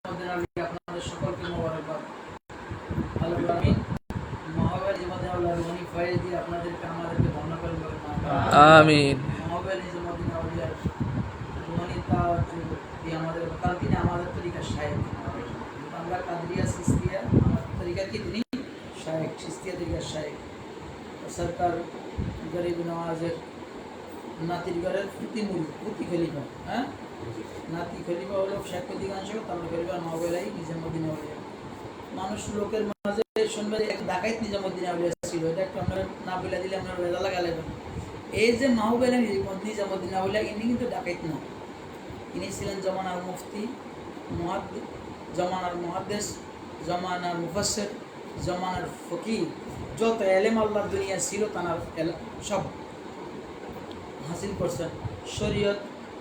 আপনাদের সকলকে মোবারকবাদ। আল্লাহ আমিন। মহাবীর জীবনে আল্লাহর রুহানি ফয়েজ দিয়ে আপনাদেরকে আমাদেরকে ধন্য করুন। আমিন। মহাবীর জীবনে আল্লাহর রুহানি তাওয়াজ দিয়ে আমাদের কাল তিনি আমাদের তরিকার শায়েখ। আমরা কাদরিয়া সিস্তিয়া আমাদের তরিকার কি তিনি শায়েখ, সিস্তিয়া তরিকার শায়েখ। সরকার গরিব নওয়াজের নাতির ঘরের প্রতি খলিফা। হ্যাঁ, নাতি খলিফা হলো শেখ অধিকাংশ, তারপরে খলিফা মাহবুলাই নিজামুদ্দিন আউলিয়া। মানুষ লোকের মাঝে শুনবে এক ডাকাইত নিজামুদ্দিন আউলিয়া ছিল, এটা একটু আপনারা না বলে দিলে আপনারা রেজা লাগালেন। এই যে মাহবুলাই নিজামুদ্দিন আউলিয়া ইনি কিন্তু ডাকাইত না, ইনি ছিলেন জমানার মুফতি, জমানার মুহাদ্দিস, জমানার মুফাসসির, জমানার ফকিহ। যত এলেম আল্লাহর দুনিয়া ছিল তার সব হাসিল করছেন। শরীয়ত,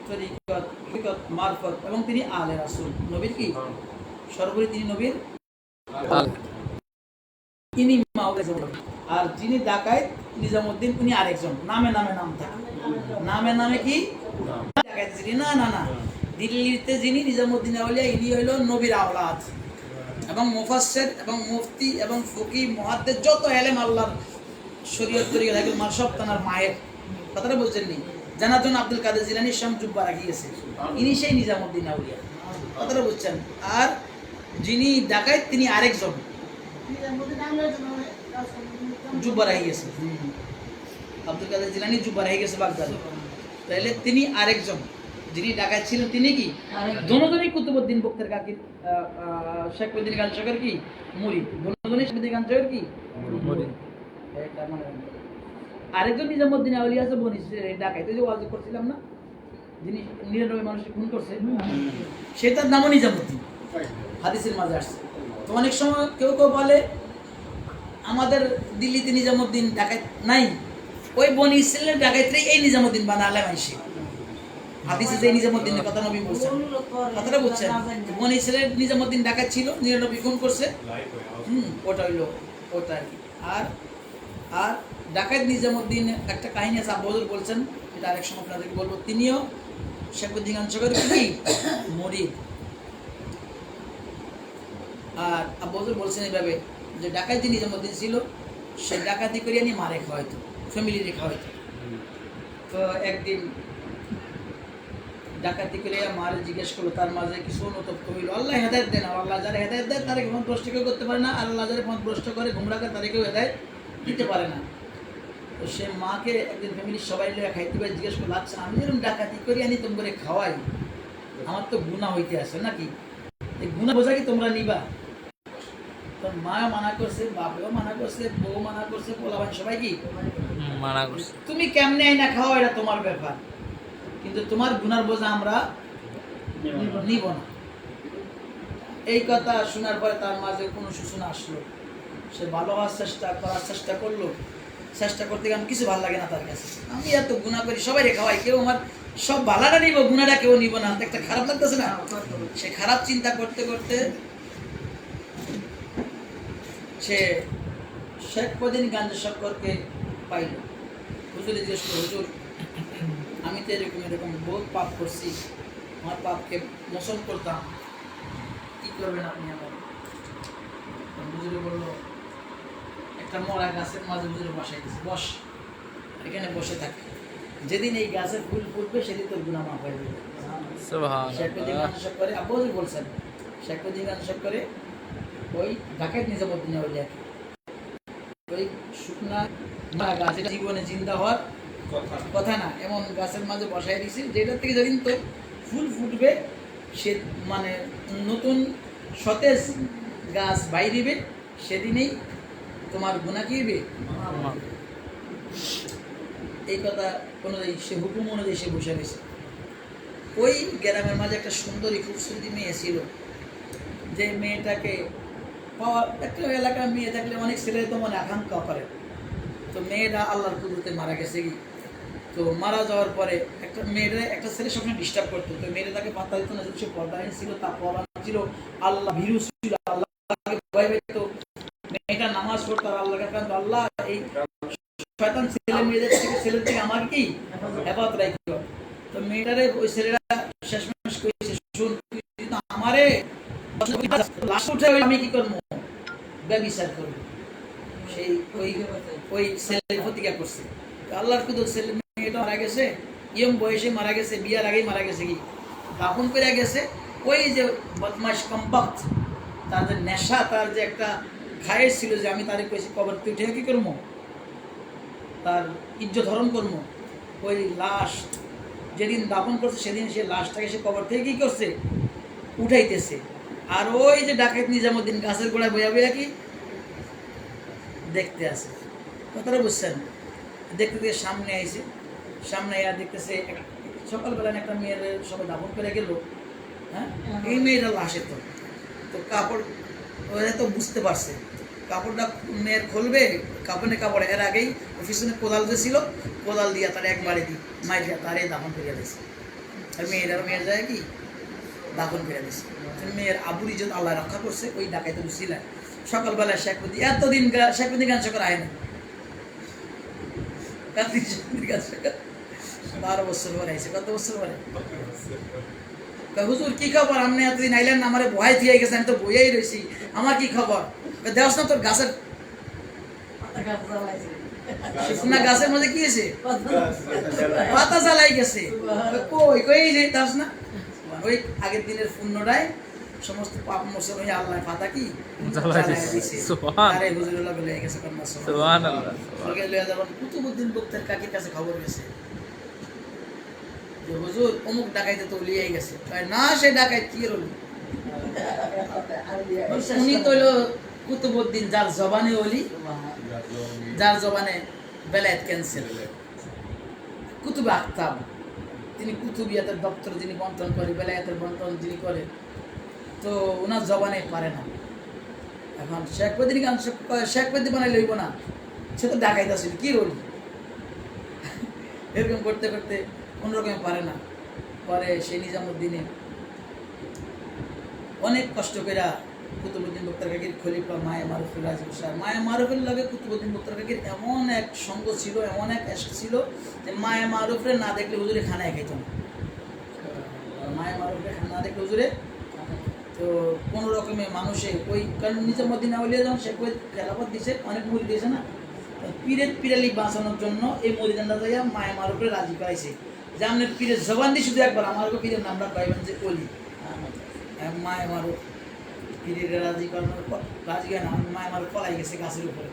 তরিকত, ফিকহ, মারফত, এবং তিনি আলে রাসূল, নবীর কি সর্বোপরি তিনি নবীর। ইনি মাওলানা। আর যিনি ডাকাইত নিজামুদ্দিন উনি আরেকজন, নামে নামে নাম থাকে, নামে নামে কি ডাকাইত যিনি, না না না, দিল্লিতে যিনি নিজামুদ্দিন আউলিয়া ইনি হইল নবীর আওলাদ এবং মুফাসসির এবং মুফতি এবং ফকিহ মুহাদ্দিস, যত এলেম আল্লাহর শরীয়ত তরিকা থাকে মার সব তার মায়ের। কথাটা বলছেন নি? জানাতুন আব্দুল কাদের জিলানী শাম জুব্বা রাখিয়েছে, ইনি সেই নিজামুদ্দিন আউলিয়া। কথাটা বুঝছেন? আর যিনি ডাকাইত তিনি আরেকজন, জুব্বা রাখিয়েছে। আব্দুল কাদের জিলানী জুব্বা রাখি গেছে বাগদাদে, তাইলে তিনি আরেকজন। যিনি ডাকাইত ছিলেন তিনি কি দোনোজনই কুতুবউদ্দিন বক্তের কাকি, শেখ উদ্দিন খান শেখের কি মুরিদ, দোনোজনই শেখ উদ্দিন খান শেখের কি মুরিদ। আরেকজন নিজামুদ্দিন আউলিয়া আছে বনিসের ডাকাইত, যে ওয়াজ করছিলাম না, যিনি 99 মানুষকে খুন করছে, সেটার নামও নিজামুদ্দিন, হাদিসের মাঝে আসছে। তো অনেক সময় কেউ কেউ বলে আমাদের দিল্লিতে নিজামুদ্দিন ডাকাইত নাই, ওই বনি ইসরাইলের ডাকাইতরাই এই নিজামুদ্দিন বানালে মাইসে। হাদিসে যে নিজামুদ্দিনের কথা নবী বলছেন, কথাটা বুঝছেন? বনি ইসরাইলের নিজামুদ্দিন ডাকাত ছিল, নবী খুন করছে, ওটা হইলো ওটা। আর আর ডাকাত নিজামুদ্দিন একটা কাহিনী আছে, আব্বু হুজুর বলছেন, এটা আরেক সময় আপনাদেরকে বলবো। তিনিও শেখ উদ্দিন খান শেখের কি মুরিদ। আর আব্বু হুজুর বলছেন এইভাবে যে ডাকাতি নিজামুদ্দিন ছিল, সে ডাকাতি করিয়া নিয়ে মারে খাওয়াইতো, ফ্যামিলি রেখা হইতো। তো একদিন ডাকাতি করিয়া মারে জিজ্ঞেস করলো, তার মাঝে কিছু অনুতপ্ত হইল, আল্লাহ হেদায়েত দেন, আর আল্লাহ যারা হেদায়েত দেয় তারা পথ ভ্রষ্ট কেউ করতে পারে না, আল্লাহ যারা পথ ভ্রষ্ট করে গুমরা করে তারা কেউ হেদায়েত দিতে পারে না। তো সে মাকে একদিন ফ্যামিলির সবাই লেগে খাইতে পারে জিজ্ঞেস করলো, আচ্ছা আমি যেরকম ডাকাতি করি আনি তোম করে খাওয়াই, আমার তো গুনাহ হইতে আসে নাকি, এই গুনাহ বোঝা কি তোমরা নিবা? তোর মা মানা করছে, বাপেও মানা করছে, বউ মানা করছে, পোলাবান সবাই কি মানা করছে, তুমি কেমনে আইনা খাও এটা তোমার ব্যাপার, কিন্তু তোমার গুনার বোঝা আমরা নিব না। এই কথা শোনার পরে তার মাঝে কোনো সূচনা আসলো, সে ভালো হওয়ার চেষ্টা করলো, চেষ্টা করতে গেলে কিছু ভালো লাগে না তার কাছে। আমি এত গুনাহ করি, সবাই খাওয়াই, কেউ আমার সব ভালোটা নিব, গুনাহটা কেউ নিব না, একটা খারাপ লাগতেছে না। সে খারাপ চিন্তা করতে করতে সে শেখ উদ্দিন গাঞ্জা সরকারকে পাইল। হুজুরে জিজ্ঞেস করল, হুজুর আমি তো এরকম এরকম বহুত পাপ করছি, আমার পাপকে মোচন করতাম, কি করবেন আপনি আমার? হুজুরে বলল, একটা মরা গাছের মাঝে হুজুরে বসাই দিচ্ছে, বস এখানে বসে থাকে, যেদিন এই গাছের ফুল ফুটবে সেদিন তোর গুনাহ মাফ হয়ে যাবে। শেখ উদ্দিন গাঞ্জা সরকারে আব্বু হুজুর বলছেন, শেখ উদ্দিন গাঞ্জা সরকারে ওই ডাকাত নিজামুদ্দিন আউলিয়াকে ওই শুকনা গাছ, এটা জীবনে জিন্দা হওয়ার কথা না, এমন গাছের মাঝে বসাই দিয়েছি যেটার থেকে যেদিন তো ফুল ফুটবে, সে মানে নতুন সতেজ গাছ বাইরিবে, সেদিনেই তোমার গুনাহ কি হবে। এই কথা অনুযায়ী সে হুকুম অনুযায়ী সে বসে গেছে। ওই গ্রামের মাঝে একটা সুন্দরী খুবসুরতি মেয়ে ছিল, যে মেয়েটাকে পাওয়া, একটা এলাকার মেয়ে থাকলে অনেক ছেলে তো মনে আকাঙ্ক্ষা করে। তো মেয়েটা আল্লাহর কুদরতে মারা গেছে কি, তো মারা যাওয়ার পরে একটা মেয়েটা একটা ছেলে সবসময় ডিস্টার্ব করতো, তো মেয়েটা তাকে পাত্তা দিত না, সে পর্দাহীন ছিল, তা পড়া ছিল, আল্লাহ ভীরু ছিল, আল্লাহকে ভয় পেত। মেয়েটা নামাজ পড়তো আর আল্লাহকে কাঁদতো, আল্লাহ এই শয়তান ছেলে মেয়েদের থেকে ছেলের থেকে আমার কি হেফাজত রাখিও। তো মেয়েটারে ওই ছেলেরা শেষমেশ করেছে, শুন তুই আমারে লাশ উঠে আমি কি করবো, ব্যভিচার করবো। সেই ওই ছেলে প্রতিজ্ঞা করছে। আল্লাহর কুদরত, ছেলে মেয়েটা মারা গেছে, ইয়ং বয়সে মারা গেছে, বিয়ার আগেই মারা গেছে, কি দাফন করে গেছে। ওই যে বদমাশ কম্পাক্ট, তার যে নেশা, তার যে একটা খায়ের ছিল যে আমি তারে কইছি কবর থেকে উঠে কি করবো, তার ইজ্জত হরণ করবো। ওই লাশ যেদিন দাফন করছে সেদিন সে লাশটাকে সে কবর থেকে কি করছে, উঠাইতেছে। আর ওই যে ডাকাত নিজামুদ্দিন গাছের গোড়ায় বইয়া বইয়া কি দেখতে আছে। কথাটা বুঝছেন? দেখতে দেখতে সামনে আইছে, সামনে আর দেখতেছে সকালবেলা একটা মেয়ের সবাই দাফন করে গেল। হ্যাঁ, এই মেয়েটা লাশে তো তো কাপড়, ওরা তো বুঝতে পারছে কাপড়টা মেয়ের খুলবে, কাপড়ে এর আগেই পিছনে কোদাল যে ছিল, কোদাল দিয়া তার একবারে দিই মাইরিয়া তারে দাফন করে দিয়েছে। আর মেয়ের যায় কি দাফন করে দিয়েছে। মেয়ের আবুর ইজ্জত আল্লাহ রক্ষা করছে। ওই ডাকাইতে ছিলেন সকালবেলা শেখপতি, এতদিন শেখপতি গান শেখার আয় না, 12 বছর পরে আইছে। কত বছর পরে? হুজুর কি খবর, আপনি এতদিন আইলেন না, আমার ভয় দিয়ে গেছে, আমি তো বইয়াই রয়েছি, আমার কি খবর? দেওয়াস না তোর গাছের না, গাছের মধ্যে কি আছে, পাতা জ্বালাই গেছে। কই কই যে দাস না, ওই আগের দিনের পুণ্যটাই সমস্ত পাপ মোচন হয়ে আল্লাহ পাতা কি জ্বালাই দিয়েছে। আরে হুজুরুল্লাহ বলে গেছে, সুবহানাল্লাহ। কুতুবউদ্দিন বক্তার কাকির কাছে খবর গেছে যে হুজুর অমুক ডাকাইতে তো লিয়ে গেছে। না, সে ডাকাইত কি রইল, উনি তো হইল কুতুবউদ্দিন, যার জবানে ওলি, যার জবানে বেলায়েত ক্যান্সেল। কুতুবে আখতাব, তিনি কুতুবিয়াতের দপ্তর যিনি বন্টন করে, বেলায়েতের বন্টন যিনি করে, তো ওনার জবানে পারে না। এখন শেখপতি গান শেখপতি বানাই লইব না, সে তো ডাকাইতে আসলে কি রইল, এরকম করতে করতে কোনোরকমে পারে না। পরে সে নিজামুদ্দিনে অনেক কষ্ট করে কুতুবউদ্দিন বক্তার কাকির খলিফা মায়ে মারুফুল রাজি বসার, মায়ে মারুফের লাগে কুতুবউদ্দিন বক্তার কাকির এমন এক সঙ্গ ছিল, এমন এক এসক ছিল যে মায়ে মারুফরে না দেখলে হুজুরে খানায় খাইত না। মায়ে মারুফরে খানা না দেখলে হুজুরে, তো কোনো রকমে মানুষে ওই, কারণ নিজামুদ্দিন আউলিয়া যখন সে কই খেলাফত দিছে, অনেক মুড়ি দিয়েছে না, পীরের পিরালি বাঁচানোর জন্য এই মরিদানটা যাইয়া মায়ে মারুফরে রাজি করাইছে যে আপনার পীরের জবান দিয়ে শুধু একবার আমার পীরের নামটা পাইবেন যে অলি। মায়ে মারুফ পীরের রাজি করানোর পর রাজি হয় না, মায়ে মারুফ পলাই গেছে গাছের উপরে।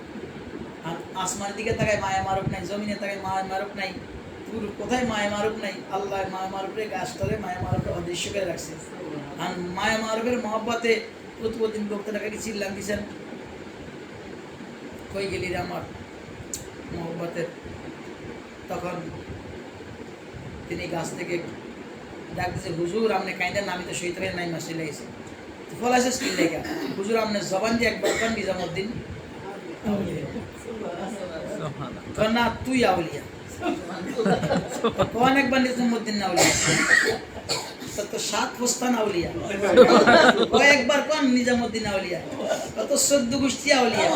আর আসমানের দিকে তাকায় মায়ে মারুফ নাই, জমিনে তাকায় মায়ে মারুফ নাই, পুরো কোথায় মায়ে মারুফ নাই। আল্লাহ মায়ে মারুফরে গাছটারে মায়ে মারুফে অদৃশ্য করে রাখছে। আর মায়ে মারুফের মহব্বতে কুতুবউদ্দিন বক্তাটাকে চিল্লান দিয়েছেন, কই গেলি রে আমার মহব্বতের। তখন তিনি গাছ থেকে ডাক দিয়েছে, হুজুর আপনি কাইন্ডেন, আমি তো শহীদ নাই মাসে লেগেছে ফলাইছে স্কিল লেখা, হুজুর আপনি জবান দিয়ে একবার কান নিজামুদ্দিন না তুই আউলিয়া, কোন একবার নিজামুদ্দিন আউলিয়া, তো 7 প্রস্থান আউলিয়া, কয়েকবার কোন নিজামুদ্দিন আউলিয়া, কত 14 গোষ্ঠী আউলিয়া।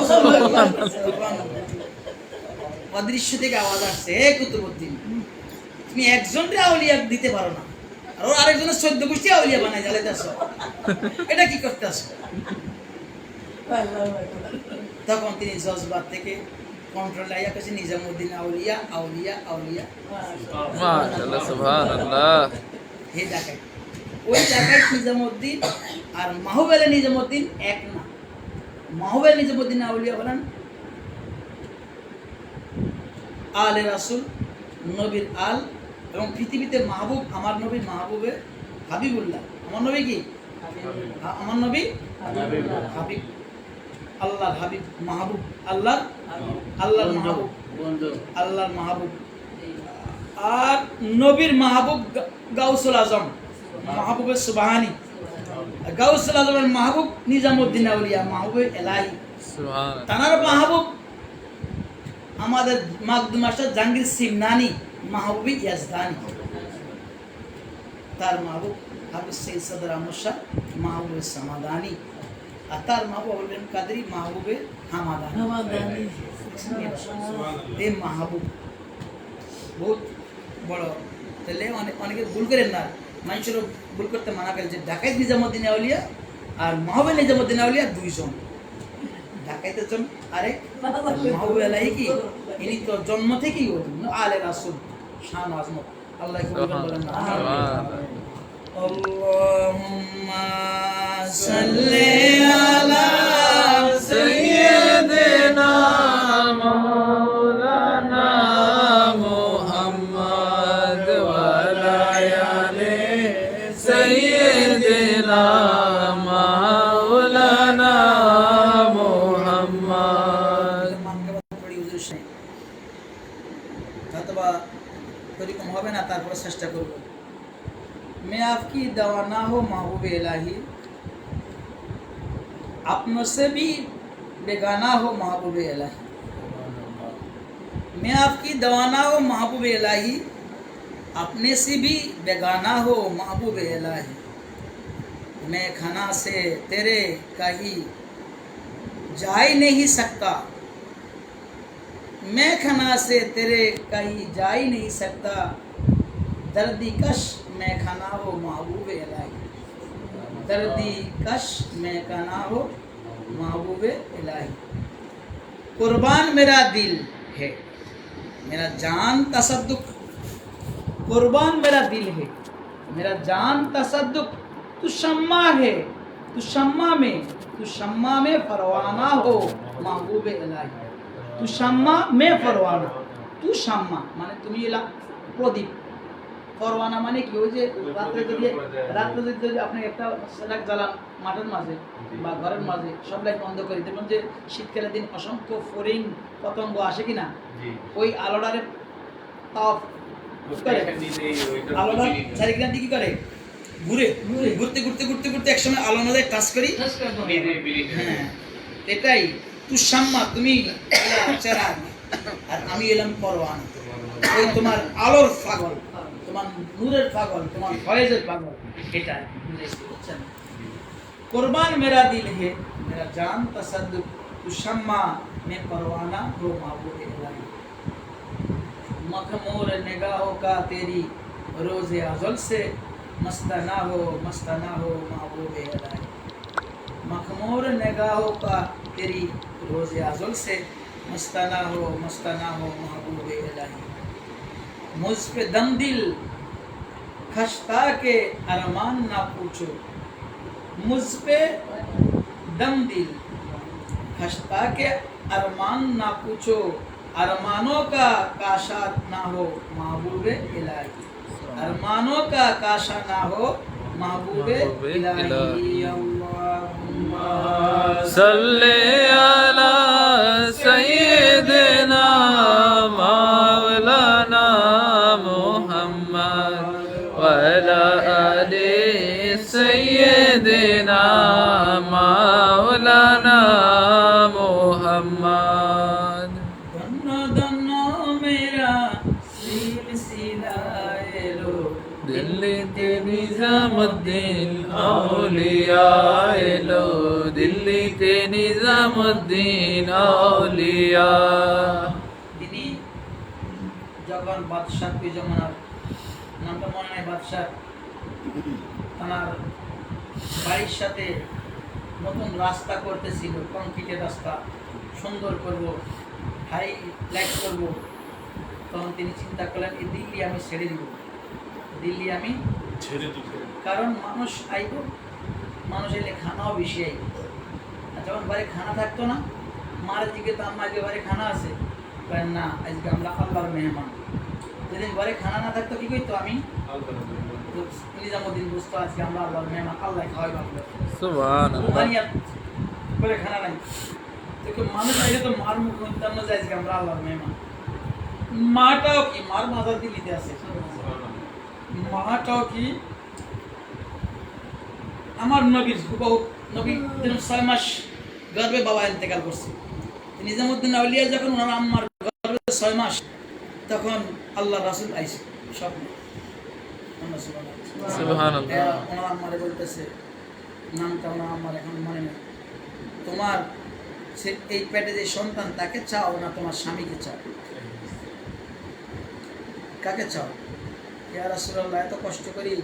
অদৃশ্য থেকে আওয়াজ আসছে, হে কুতুবউদ্দিন তুমি একজনকে আউলিয়া দিতে পারো না, আর আরেকজনের 14 গোষ্ঠী আউলিয়া বানাই জ্বালাইতেছ, এটা কি করতেছ? তখন তিনি জজবাত থেকে কন্ট্রোল আইয়া কাছে নিজামুদ্দিন আউলিয়া আউলিয়া আউলিয়া, মাশাআল্লাহ সুবহানাল্লাহ। হে ডাকাই, ওই ডাকাই নিজামুদ্দিন আর মাহবুবে নিজামুদ্দিন এক না। মাহবুবে নিজামুদ্দিন আউলিয়া হলেন আলে রাসূল, নবীর আল, এবং পৃথিবীতে মাহবুব, আমার নবী মাহবুবে হাবিবুল্লাহ। আমার নবী কি? আমার নবী হাবিব, আল্লাহর হাবিব, মাহবুব, আল্লাহর মাহবুব, আল্লাহর মাহবুব। আর নবীর মাহবুব গাউসুল আজম, মাহবুবে সুবহানি। গাউসুল আজমের মাহবুব নিজামুদ্দিন আউলিয়া, মাহবুবে এলাহি। তানার মাহবুব আমাদের মাকদুম মাস্টার জাহাঙ্গীর সিমনানি, মাহবুবি ইয়াজদানি। তার মাহবুব হাফিজ সৈয়দ সদর আহমদ শাহ, মাহবুবে সামাদানি। আর তার মাহবুব হলেন কাদরি, মাহবুবে হামাদানি। এই মাহবুব বহুত বড়। তাহলে অনেকে ভুল করেন না, মানুষেরও ভুল করতে মানা করে যে ডাকাইত নিজামুদ্দিন আউলিয়া আর মাহবুবে নিজামুদ্দিন আউলিয়া দুইজন, ঢাকাইতে জন আরেক। মাহবুবে এলাহি কি ইনি তো জন্ম থেকেই আলে রাসূল, শান আজমত। আল্লাহ কবুল করেন না। আল্লাহুম্মা সাল্লি আলা সাইয়্যিদিনা মাওলানা মুহাম্মদ ওয়া আলা আলি সাইয়্যিদিনা মাওলানা মুহাম্মদ। অথবা এরকম হবে না, তারপরে চেষ্টা করবো। मैं आपकी दवाना हो महबूब इलाही, अपनों से भी बेगाना हो महबूब इलाही। मैं आपकी दवाना हो महबूब इलाही, अपने से भी बेगाना हो महबूब इलाही। मैं खाना से तेरे कहीं जा ही नहीं सकता, मैं खाना से तेरे कहीं जा ही नहीं सकता। दर्दी कश मैं खाना हो महबूब इलाही, दर्दी कश मैं खाना हो महबूब इलाही। कुर्बान मेरा दिल है, मेरा जान तसद्दुक, कुर्बान मेरा दिल है, मेरा जान तसद्दुक। तू शम्मा है, तू शम्मा में परवाना हो महबूब इलाही। तू शम्मा में परवाना, तू शम्मा माने तुम्हें इला प्रदीप, পরওয়ানা মানে কি, ওই যে রাত্রে যদি আপনি একটা লাইট জ্বালান মাঠের মাঝে বা ঘরের মাঝে, সব লাইট বন্ধ করে দেখবেন যে শীতকালের দিন অসংখ্য ফড়িং পতঙ্গ আসে কিনা, ওই আলোটারে তাও আলোটা চারিদিকে কি করে ঘুরতে একসময় আলোর মধ্যে টাচ করি। হ্যাঁ এটাই তু শাম্মা, তুমি চেরাগ আর আমি এলাম পরওয়ানা। ওই তোমার আলোর পাগল, তোমার নূরের পাগল, তোমার ফয়েজের পাগল, এটা বুঝছেন। कुर्बान मेरा दिल है, मेरा जान तसद्दुक। तू शम्मा में परवाना हो महबूब इलाही। मखमूर निगाहों का तेरी रोज़े अज़ल से मस्ताना हो महबूब इलाही। मखमूर निगाहों का तेरी रोज़े अज़ल से मस्ताना हो महबूब इलाही। मुझ पे दम दिल खस्ता के अरमान ना पूछो, मुझ पे दम दिल खस्ता के अरमान ना पूछो। अरमानों का काशा ना हो महबूब इलाही, अरमानों का काशा ना हो महबूब इलाही। अल्लाहुम्मा सल्ले अला सय्यिदिना मौलाना मुहम्मद व अला आलि सय्यिदिना मौलाना मुहम्मद। धन्नो मेरा सिलसिला एलो, दिल्ली के निजामुद्दीन औलिया एलो, दिल्ली के निजामुद्दीन औलिया। তিনি যখন বাদশাহ জমানার নামটা মনে নাই, বাদশাহ তার বাড়ির সাথে নতুন রাস্তা করতেছিল, কংক্রিটের রাস্তা সুন্দর করব, হাই লাইট করব। তখন তিনি চিন্তা করলেন এই দিল্লি আমি ছেড়ে দিব, দিল্লি আমি ছেড়ে দিব, কারণ মানুষ আইব, মানুষ এলে খানাও বেশি আইব। আর যখন বাড়ি খানা থাকতো না, মার দিকে তো আমার আজকে বাড়ি খানা আছে, না আজকে আমরা আল্লাহর মেহমান। যেদিন ঘরে খানা না থাকতো কি করতো, আমি নিজামুদ্দিন বুঝতো আজকে আমরা আল্লাহর মেহমান, আল্লাহ খাওয়াই ভালো। সুবহানাল্লাহ, ঘরে খানা নাই তো মানুষ আইলে তো মার মুখ শুনতাম না যে আজকে আমরা আল্লাহর মেহমান। মাটাও কি, মার মাথার দিল্লিতে আছে, মাটাও কি আমার নবীর হুবহু, নবী 6 মাস গর্ভে বাবা ইন্তেকাল করছে। নিজামুদ্দিন আউলিয়া যখন ওনার আম্মার গর্ভে 6 মাস, তখন আল্লাহ রাসূল আইছে স্বপ্নে। সুবহানাল্লাহ, ওনার আম্মারে বলতেছে, নামটা ওনার আম্মার এখন মনে নেই, তোমার এই পেটে যে সন্তান তাকে চাও না তোমার স্বামীকে চাও? কাকে চাও? ইয়া রাসূলুল্লাহ, এত কষ্ট করি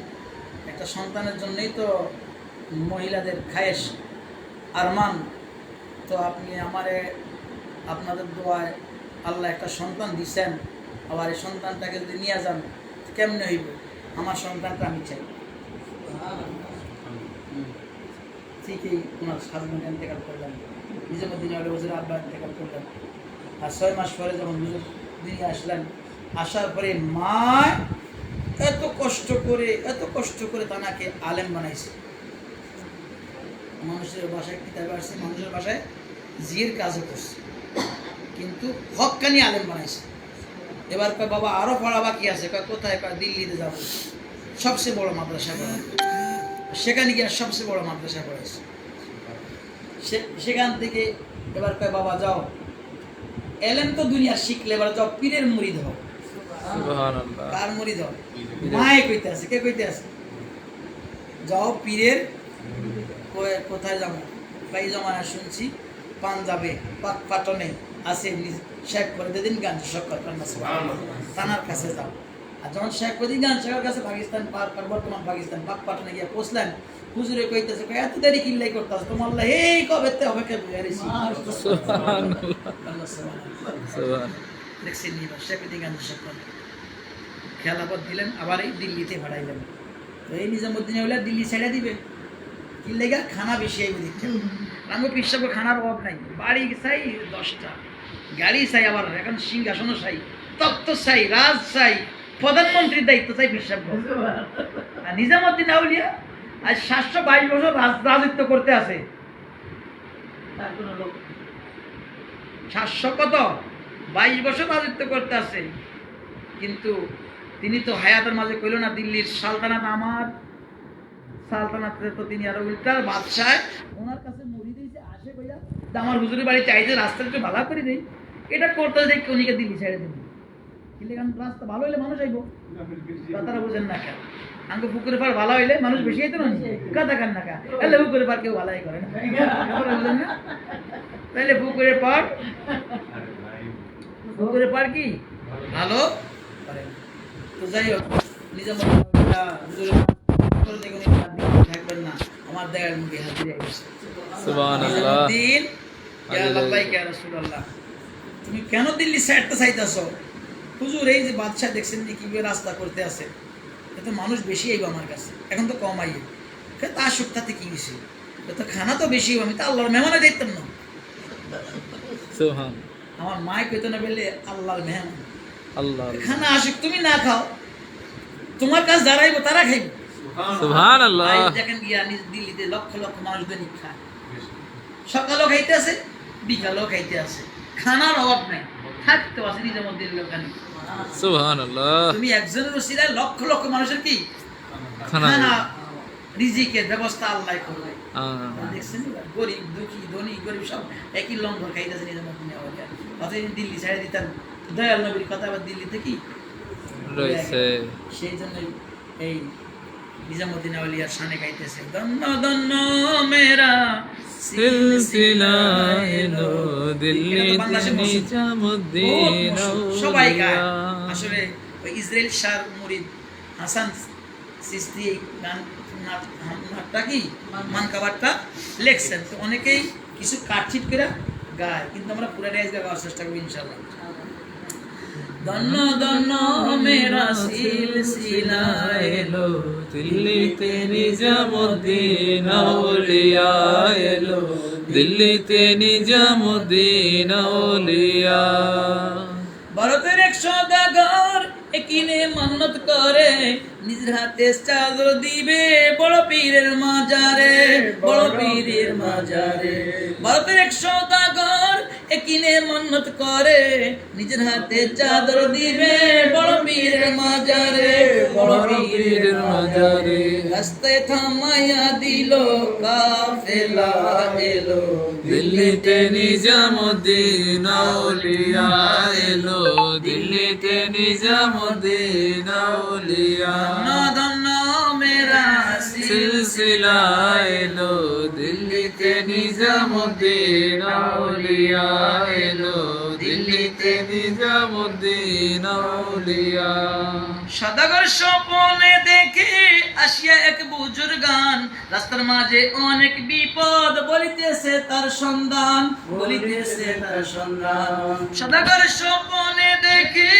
একটা সন্তানের জন্যই তো মহিলাদের খায়েশ আরমান, তো আপনি আমারে আপনাদের দোয়ায় আল্লাহ একটা সন্তান দিচ্ছেন, আবার এই সন্তানটাকে যদি নিয়ে যান কেমনে হইব? আমার সন্তানটা আমি চাই। ঠিকই ওনার হাজব্যান্ড ইন্তেকাল করলেন, নিজামুদ্দিন আলী হুজুর আব্বা ইন্তেকাল করলেন। আর 6 মাস পরে যখন হুজুর তিনি আসলেন, আসার পরে মা এত কষ্ট করে তানাকে আলেম বানাইছে। মানুষের বাসায় কিতাবে আসছে, মানুষের বাসায় জিয়ের কাজও করছে, কিন্তু হক্কানি আলেম বানাইছে। এবার কয় বাবা আরও পড়া বাকি আছে, কয় কোথায়? কয় দিল্লিতে যাবো, সবচেয়ে বড় মাদ্রাসা পড়া। সেখানে গিয়ে সবচেয়ে বড় মাদ্রাসা পড়াইছে। সেখান থেকে এবার কয় বাবা যাও, এলেম তো দুনিয়া শিখলে, এবার যাও পীরের মুরিদ হও। সুবহানাল্লাহ। কার মুরিদ হও? মায়ে কইতে আছে। কে কইতে আছে? যাও পীরের। কোথায় যাবো? ভাই জমানা শুনছি পাঞ্জাবে পাটনে আছে শেখ ফরিদুদ্দিন গান শক্কর থানার কাছে যাও। আর যখন শেখ ফরিদুদ্দিন গান শেখের কাছে পাকিস্তান বর্তমান পাকিস্তান পাটনে গিয়ে পৌঁছলেন, হুজুরে কইতেছে এত দেরি কিল্লাই করতেছে তোমার এই কবে অপেক্ষা বুঝাইছি। দেখছেন শেখ ফরিদুদ্দিন গান শক্কর খেলাপথ দিলেন, আবার এই দিল্লিতে ভাড়াইলেন। তো এই নিজামুদ্দিন হলে দিল্লি ছেড়ে দিবে কি লেগা? খানা বেশি আইব দিচ্ছে। আমি পিসাব খানার অভাব নাই, বাড়ি চাই 10টা, গাড়ি চাই, আবার এখন সিংহাসনও চাই, তত্ত্ব চাই, রাজ চাই, প্রধানমন্ত্রীর দায়িত্ব চাই পিসাব। আর নিজামুদ্দিন আউলিয়া আজ 722 বছর রাজত্ব করতে আছে। 722 বছর রাজত্ব করতে আছে, কিন্তু তিনি তো হায়াতের মাঝে কইল না দিল্লির সালতানাত আমার। সালতানাতে তো তিনি আরো উল্টার বাদশাহ, ওনার কাছে মুড়ি দিয়েছে আসে কইয়া আমার হুজুরের বাড়ি চাইছে রাস্তাটা একটু ভালো করে দেই, এটা করতে দেখি উনিকে দিল্লি ছেড়ে দেবেন। কিন্তু রাস্তা ভালো হইলে মানুষ আইব, কথাটা বুঝেন না কেন? আমাকে পুকুরে পার ভালো হইলে মানুষ বেশি আইতো না, কথা কান না কা এলে পুকুরে পার কেউ ভালাই করে না, বুঝেন না? তাইলে পুকুরের পার কি ভালো করে। তো যাই হোক, থাকবেন না, আমার দেয়ার মুখে হাজির হয়েছে। তুমি কেন দিল্লি সাইডটা চাইতেছ? হুজুর এই যে বাদশাহ দেখছেন কিভাবে রাস্তা করতে আছে, এত মানুষ বেশি আইব আমার কাছে, এখন তো কম আইব, তার সপ্তাহে কি গেছে, তো খানা তো বেশি, আমি তো আল্লাহর মেহমানে দেখতাম না। আমার মায় কইতো না বললে আল্লাহর মেহমান, আল্লাহ খানা আসুক, তুমি না খাও, তোমার কাছে যারা আইব তারা খাইব। সুবহানাল্লাহ। দেখেন গিয়া দিল্লিতে লক্ষ লক্ষ মানুষ দৈনিক খায়, সকালও খাইতে আছে, বিকালও খাইতে আছে, খানার অভাব নাই, থাকতে আছে নিজামুদ্দিন লোকানি। সুবহানাল্লাহ। তুমি একজনের ওসিলায় লক্ষ লক্ষ মানুষের কি খানা রিজিকের ব্যবস্থা আল্লাহ করবে। দেখছেন গরিব দুঃখী ধনী গরিব সব একই লঙ্ঘর খাইতেছে নিজামুদ্দিন আউলিয়া। অথচ দিল্লি ছেড়ে দিতেন, দয়াল নবীর কথা আবার দিল্লিতে কি রয়েছে, সেই জন্য এই নিজামুদ্দিন আউলিয়ার শানে গাইতেছে দন্ন দন্ন মেরা সিলসিলা এলো দিল্লিতে নিজামুদ্দিন আউলিয়া। সবাই গায়। আসলে ওই ইসরাইল শাহ মুরিদ হাসান সিস্তি গান নাটটা কি মানকাবারটা লেখছেন, তো অনেকেই কিছু কাটছিট করে গায়, কিন্তু আমরা পুরাটাই গাওয়ার চেষ্টা করি ইনশাআল্লাহ। দন্ন দন্ন মেরা সিলসিলা এলো দিল্লিতে নিজামুদ্দিন আউলিয়া এলো, দিল্লিতে নিজামুদ্দিন আউলিয়া। ভারতের 1 সওদাগর কিনে মান্নত করে, নিজের হাতে চাদর দিবে বড় পীরের মাজারে, বড় পীরের মাজারে। ভারতের 1 সওদাগর কিনে মান্নত করে, নিজের হাতে চাদর দিবে বড় পীরের মাজারে, বড় পীরের মাজারে। রাস্তায় থামাইয়া দিল কাফেলা এলো, দিল্লিতে নিজামুদ্দিন আউলিয়া এলো, দিল্লিতে নিজামুদ্দিন আউলিয়া। ধন্য মেরা সিলসিলা এলো, দিল্লিতে নিজামুদ্দিন আউলিয়া এলো, দিল্লিতে নিজামুদ্দিন আউলিয়া। সদাগর স্বপনে দেখে আসিয়া এক বুজুর্গান, রাস্তার মাঝে অনেক বিপদ, বলিতেছে তার সন্ধান, বলিতেছে তার সন্ধান। সদাগর স্বপনে দেখে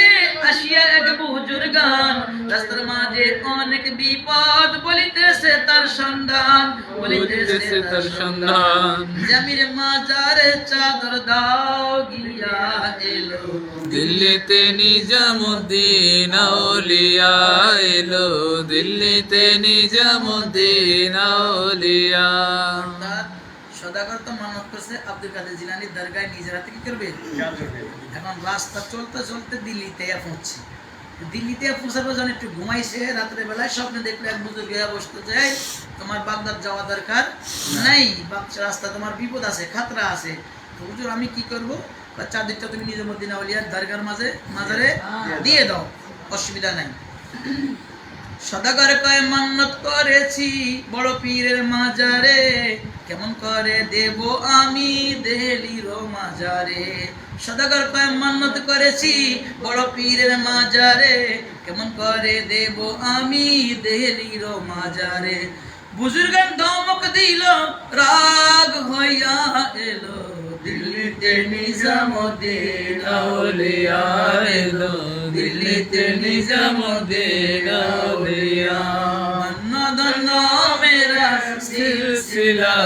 আসিয়া এক বুজুর্গান, রাস্তার মাঝে অনেক বিপদ, বলিতেছে তার সন্ধান, বলিতেছে তার সন্ধান। জামির মাজারে চাদর দাও গিয়া এলো, দিল্লিতে নিজামুদ্দিন আউলিয়া এলো, দিল্লিতে নিজামুদ্দিন আউলিয়া। অর্থাৎ সদাগর তো মানত করছে আব্দুল কাদের জিলানীর দরগায় নিজের হাতে কি করবে। এখন রাস্তা চলতে চলতে দিল্লিতে পৌঁছছে। দিল্লিতে পৌঁছার যখন একটু ঘুমাইছে, রাত্রে বেলায় স্বপ্নে দেখলো এক বুজুর্গ বসতে যায়, তোমার বাগদাদ যাওয়া দরকার নাই, রাস্তা তোমার বিপদ আছে, খাতরা আছে। তো হুজুর আমি কি করব? চাদরটা তুমি নিজামুদ্দিন আউলিয়ার দরগার মাজারে দিয়ে দাও, অসুবিধা নাই। সদাগর কয় মান্নত করেছি বড় পীরের মাজারে, কেমন করে দেব আমি দেহলির মাজারে। সদাগর কয় মান্নত করেছি বড় পীরের মাজারে, কেমন করে দেব আমি দেহলির মাজারে। বুজুর্গান ধমক দিল, রাগ হইয়া এলো, দিল্লিতে নিজামুদ্দিন আউলিয়া এলো, দিল্লিতে নিজামুদ্দিন আউলিয়া। ধন্য মেরা সিলসিলা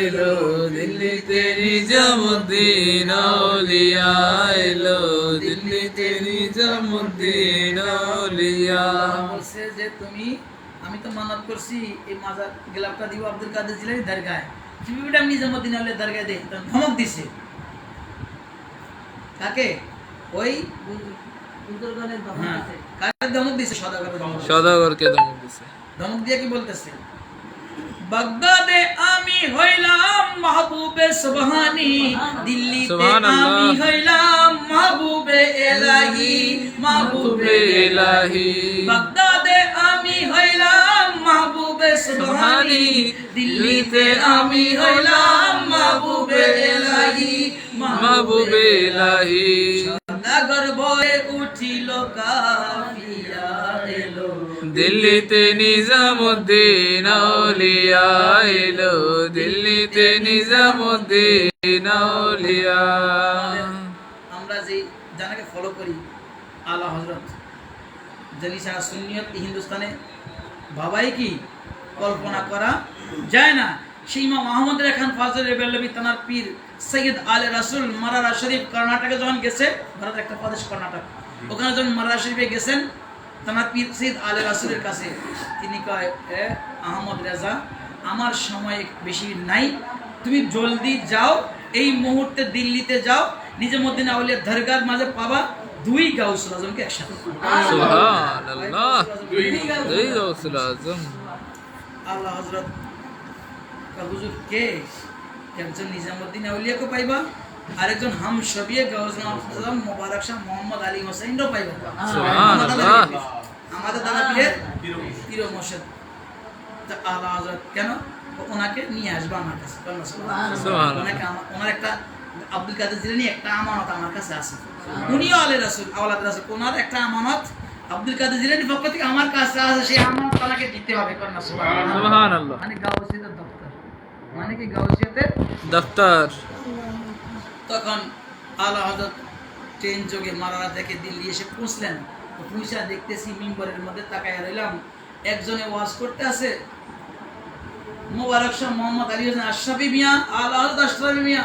এলো, দিল্লিতে নিজামুদ্দিন আউলিয়া এলো, দিল্লিতে নিজামুদ্দিন আউলিয়া। বলছে যে আমি তো মানত করছি এই মাজার গেলাপটা দিব আব্দুল কাদের জিলানীর দরগায়, তুমি ওটা নিজামুদ্দিন আউলিয়ার দরগায় দে। ধমক দিছে কাকে? ওই কাকে ধমক দিছে? সদাগরকে ধমক দিছে। ধমক দিয়ে কি বলতেছে? বাগদাদে আমি হইলাম মাহবুবে সুবহানি, দিল্লিতে আমি হইলাম মাহবুবে এলাহি, মাহবুবে এলাহি। বাগদাদে আমি হইলাম মাহবুবে সুবহানি, দিল্লিতে আমি হইলাম মাহবুবে এলাহি, মাহবুবে এলাহি। সদাগর বয়ে উঠিল কাফিয়া এলো, দিল্লিতে নিজামুদ্দিন আউলিয়া এলো, দিল্লিতে নিজামুদ্দিন আউলিয়া। আমরা যে জানাকে ফলো করি আলা হযরত জালিসা সুন্নিয়ত হিন্দুস্তানে বাবাই কি কল্পনা করা যায় না। সেই ইমাম আহমদ খান ফাজল রেবেলবি তানার পীর সৈয়দ আলে রাসূল মারারা শরীফ কর্ণাটকে যখন গেছে, ভারতের একটা প্রদেশ কর্ণাটক, ওখানে যখন মারারা শরীফে গেছেন তানার পীর সৈয়দ আলে রাসূলের কাছে, তিনি কয় আহমদ রেজা আমার সময় বেশি নাই, তুমি জলদি যাও, এই মুহূর্তে দিল্লিতে যাও, নিজামুদ্দিন আউলিয়ার দরগার মাঝে পাবা দুই গাউসুল আজমকে একসাথে। সুবহানাল্লাহ, দুই গাউসুল আজম। আল্লাহ হযরত হুজুর কে? একজন নিজামুদ্দিন আউলিয়াকে পাইবা, আরেকজন হামশবিয়ে গাউসুল আজম মুবারক শাহ মোহাম্মদ আলী হোসেনও পাইবা। সুবহানাল্লাহ, আমাদের দাদা পীরের পীর মুর্শিদ। তা আল্লাহ হযরত কেন ওনাকে নিয়ে আসবা আমার কাছে? ওনার একটা আব্দুল কাদের জিলানী একটা আমানত আমার কাছে আছে, উনিও আলে রাসূল আওলাদ রাসূল, ওনার একটা আমানত আব্দুল কাদের জিলানীর পক্ষ থেকে আমার কাছে আছে, সেই আমানত ওনাকে দিতে হবে। কন্যা সুবহানাল্লাহ। মানে গাউসিয়াতের দপ্তর, মানে কি গাউসিয়াতের দফতর। তখন আলা হযরত ট্রেন যোগে মারারা থেকে দিল্লি এসে পৌঁছলেন। পৌঁছা দেখতেছি মিম্বরের মধ্যে তাকায় রইলাম, একজনে ওয়াজ করতে আছে মুবারক শাহ মোহাম্মদ আলী হোসেন আশরাফি মিয়া, আলা হযরত আশরাফি মিয়া,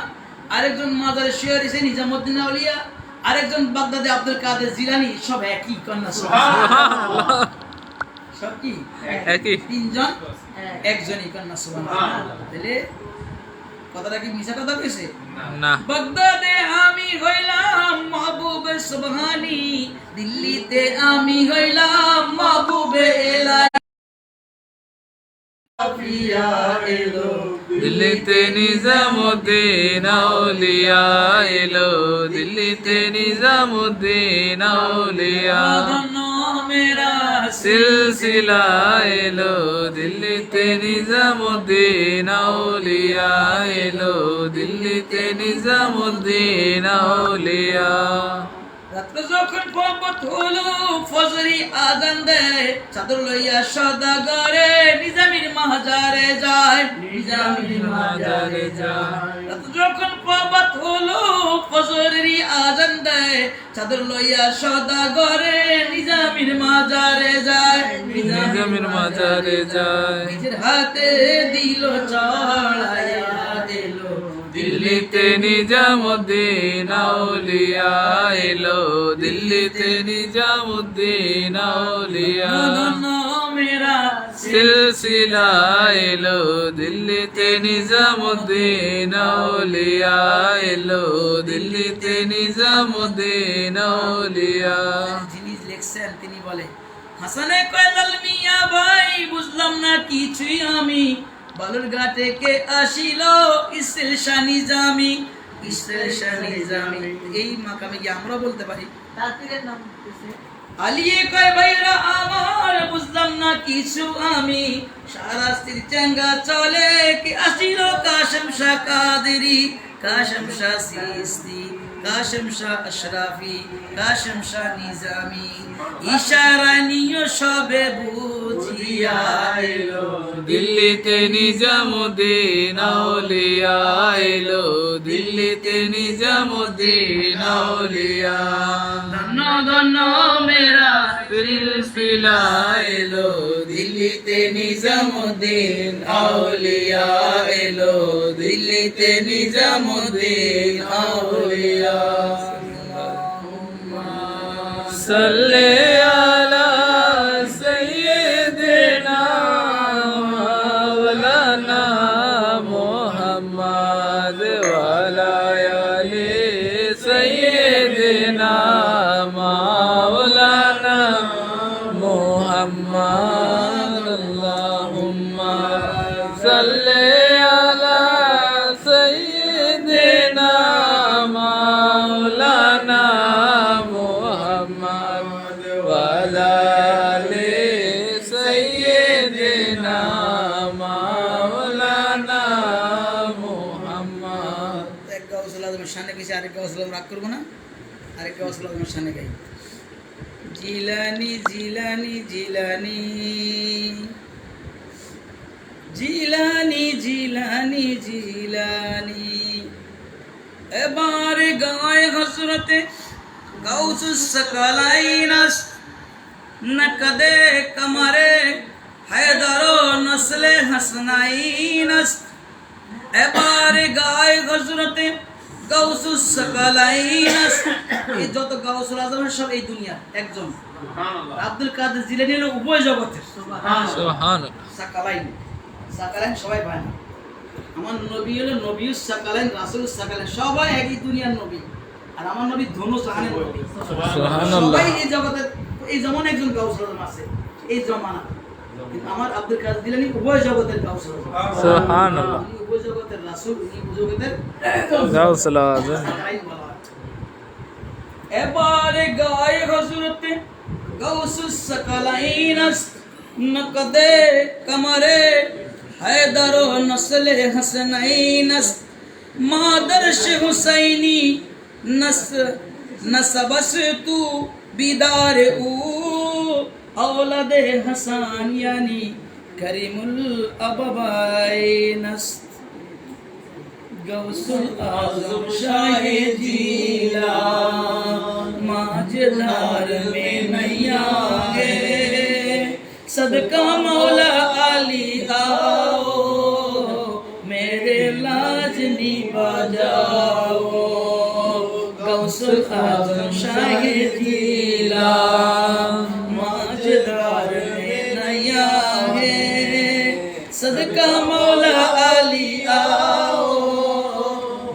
আরেকজন মাজারে শুয়ে রয়েছে নিজামুদ্দিন আউলিয়া, আরেকজন বাগদাদে আব্দুল কাদের জিলানী, সব একই। কন্যা সুবহানাল্লাহ, সব কি একই, তিনজন একজনই। কন্যা সুবহানাল্লাহ। তাহলে কথাটা কি মিছা কথা কইছে? না। বাগদাদে আমি হইলাম মাহবুবে সুবহানি, দিল্লিতে আমি হইলাম মাহবুবে এলাহি। দিল্লিতে নিজামুদ্দিন আউলিয়া এলো, দিল্লিতে নিজামুদ্দিন আউলিয়া। মেরা সিলসিলা এলো, দিল্লিতে নিজামুদ্দিন আউলিয়া এলো, দিল্লিতে নিজামুদ্দিন আউলিয়া। রাত্রে যখন পর্বত হলো ফজরি আজান দেয় চাদর লইয়া সদাগরে নিজামির মাজারে যায় নিজামির মাজারে যায় রাত্রে যখন পর্বত হলো ফজরি আজান দেয় চাদর লইয়া সদাগরে নিজামির মাজারে যায় নিজামের মাজারে যায় নিজের হাতে দিল চড়াইয়া দিল দিল্লিতে নিজামুদ্দিন আউলিয়া এলো দিল্লিতে নিজামুদ্দিন আউলিয়া মেরা সিলসিলা এলো দিল্লিতে নিজামুদ্দিন আউলিয়া এলো দিল্লিতে নিজামুদ্দিন আউলিয়া। যিনি লিখছেন তিনি বলে হাসানে কয়লাল মিয়া ভাই বুঝলাম না কিছুই আমি বালুরঘাটে কে আসিল ইসেল শাহ নিজামি এই মাকামে কি আমরা বলতে পারি তাতিরের নাম আলিয়ে কয় ভাইরা আমার বুঝলাম না কিছু আমি সারা স্ত্রী চাঙ্গা চলে কি আসিল কাশেম শাহ কাদেরি কাশেম শাহ সিস্তি কাশেম শাহ আশরাফি কাশেম শাহ নিজামি ইশারা নিয়ে সবে বুঝিয়া এলো দিল্লিতে নিজামুদ্দিন আউলিয়া এলো দিল্লিতে নিজামুদ্দিন আউলিয়া। ধন্য ধন্য মেরা সিলসিলা এলো দিল্লিতে নিজামুদ্দিন আউলিয়া এলো দিল্লিতে নিজামুদ্দিন আউলিয়া। সাল্লি আলা সাইয়্যিদিনা মাওলানা মুহাম্মদ ওয়া আলা আলি সাইয়্যিদিনা মাওলানা মুহাম্মদ আল্লাহুম্মা সাল্লি আলা সাইয়্যিদিনা মাওলানা মুহাম্মদ ওয়া আলা আলি সাইয়্যিদিনা মাওলানা মুহাম্মদ। এক গাউসুল আজমের শানে গেছে আরেক গাউসুল আজম রাগ করবো না আরেক গাউসুল আজমের শানে গাই জিলানি জিলানি জিলানি জিলানি জিলানি জিলানি এবার গায়ে হসরতে গাউসুস সাকালাইনাস নকদে কমরে হায়দারো নসলে হাসনাইনাস এবার গায়ে হযরতে গাউসুস সাকালাইনাস এই যত গাউসুল আজম সব এই দুনিয়া একজন আব্দুল কাদের জিলানী হলো উভয় জগতের সুবহানাল্লাহ। সাকালাইন সাকালাইন সবাই ভাই না আমার নবী হলো নবিউস সাকালাইন রাসূলুস সাকালাইন সবাই একই দুনিয়ার নবী আর আমার নবী ধনু জাহানের নবী সুবহানাল্লাহ। সবাই এই জগতের এই যেমন একজন গাউসুল আজম আছে এই জমানা কিন্তু আমার আব্দুল কাদের জিলানী উভয় জগতের গাউসুল আজম সুবহানাল্লাহ। উনি উভয় জগতের রাসূল উনি উভয় জগতের গাউসুল আজম। এবারে গায়ে হযরতে গাউসুস সাকালাইনাস নকদে কমরে হায়দার নসলে হাসনাইনাস মাদরশ হুসাইনি নসবস তু বিদার উ औलादे हसन यानी करीमुल अबाबाइनस गौसुल आजम शाहे जीला माजदार में नैया है सदका मौला अली आओ मेरे लाज निभा जाओ गौसुल आजम शाहे जीला माजदार में नैया है सदका मौला अली आओ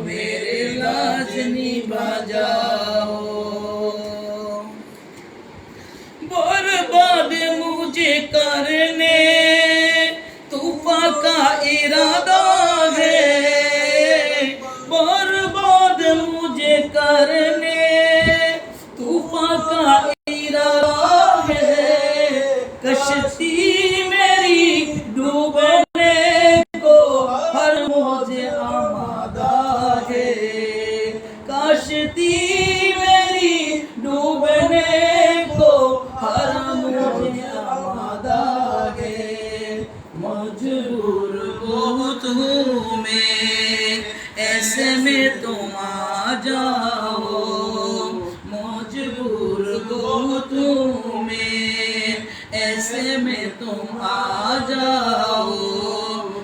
मेरे लाज निभा जाओ बर्बाद मुझे करने तूफा का इरादा है बर्बाद मुझे करने तूफा का इरादा है कश्ती मेरी डूबने ایسے میں تم آ جاؤ مجبور کو تمہیں ایسے میں تم آ جاؤ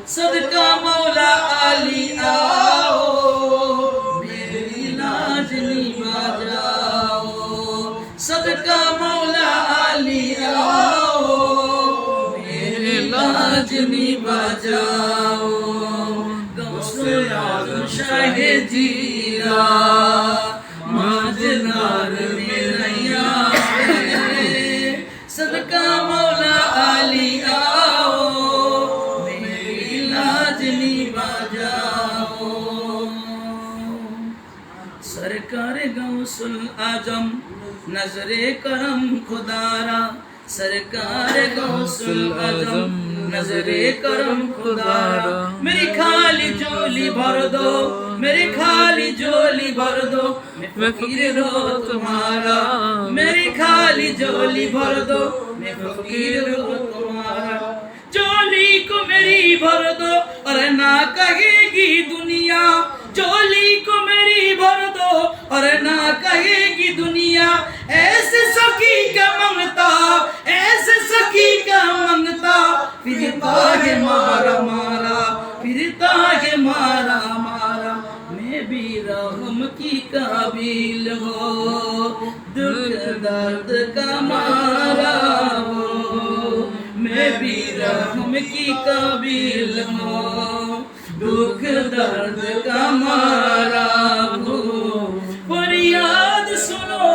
صدقہ مولا علی آؤ میری لاج نبھا جاؤ صدقہ مولا علی آؤ میری لاج نبھا جاؤ غوث اعظم شاہ جیلا ماجدار میرا یار صدقہ مولا علی آؤ میری لاج نبھا جاؤ سرکار غوث الاعظم نظر کرم خدارا سرکار غوث الاعظم نظر کرم خدارا میری خالی جولی بھر دو میری خالی جولی بھر دو میں فقیر ہو تمہارا میری خالی جولی بھر دو میں فقیر ہو تمہارا جولی کو میری بھر دو اور نہ کہے گی دنیا جولی کو میری بھر دو اور نہ کہے گی دنیا ایسے سخی کا منگتا ایسے سخی کا منگتا پھرتا ہے مارا مارا پھرتا ہے مارا مارا میں بھی رحم کی قابل ہو دکھ درد کا مارا ہو میں بھی رحم کی قابل ہو دکھ درد کا مارا ہو فریاد سنو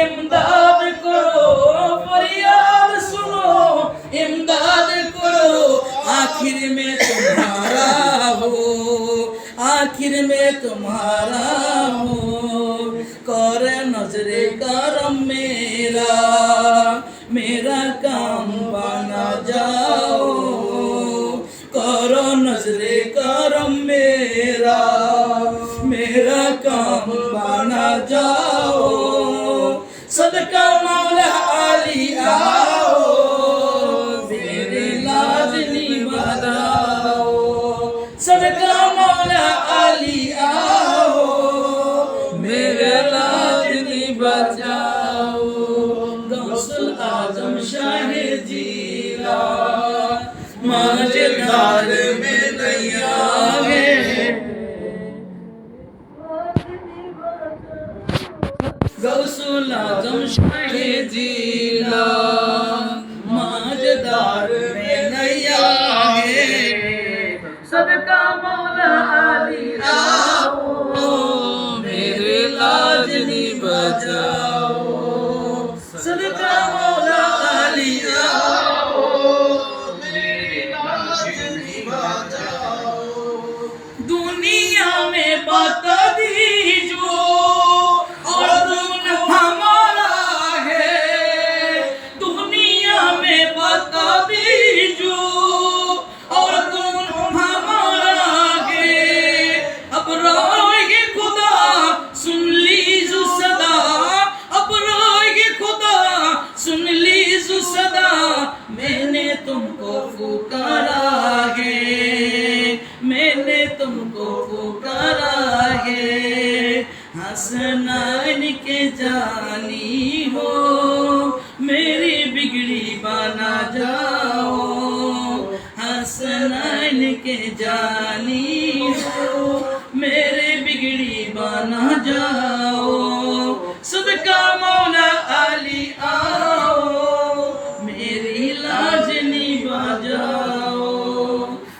امداد کرو فریاد سنو امداد کرو آخر میں تمہارا ہو آخر میں تمہارا ہو کر نظر کرم میرا کام بنا جاؤ کرو نظر کرم میرا کام بنا جاؤ صدقہ مولا علی آؤ میری لاج نبھا جاؤ صدقہ مولا علی آؤ میرا لاج نبھا جاؤ غوث الاعظم شاہ جیلا ماجدار میں نیا ہے غوث الاعظم شاہ جیلا ماجدار میں نیا ہے صدقہ مولا علی آؤ میرے لاج نبھا جاؤ صدقہ مولا علی آؤ دنیا میں بتا دیجو اور دن ہمارا ہے دنیا میں بتا دیجو اور دن ہمارا ہے اب رائے خدا سن لیجو صدا اب رائے خدا سن لیجو صدا میں نے تم کو پکارا ہے میں نے تم کو پکارا ہے حسنین کے جانی ہو میری بگڑی بنا جاؤ حسنین کے جانی ہو میرے بگڑی بنا جاؤ صدقہ مولا علی آؤ میری لاج نبھا جاؤ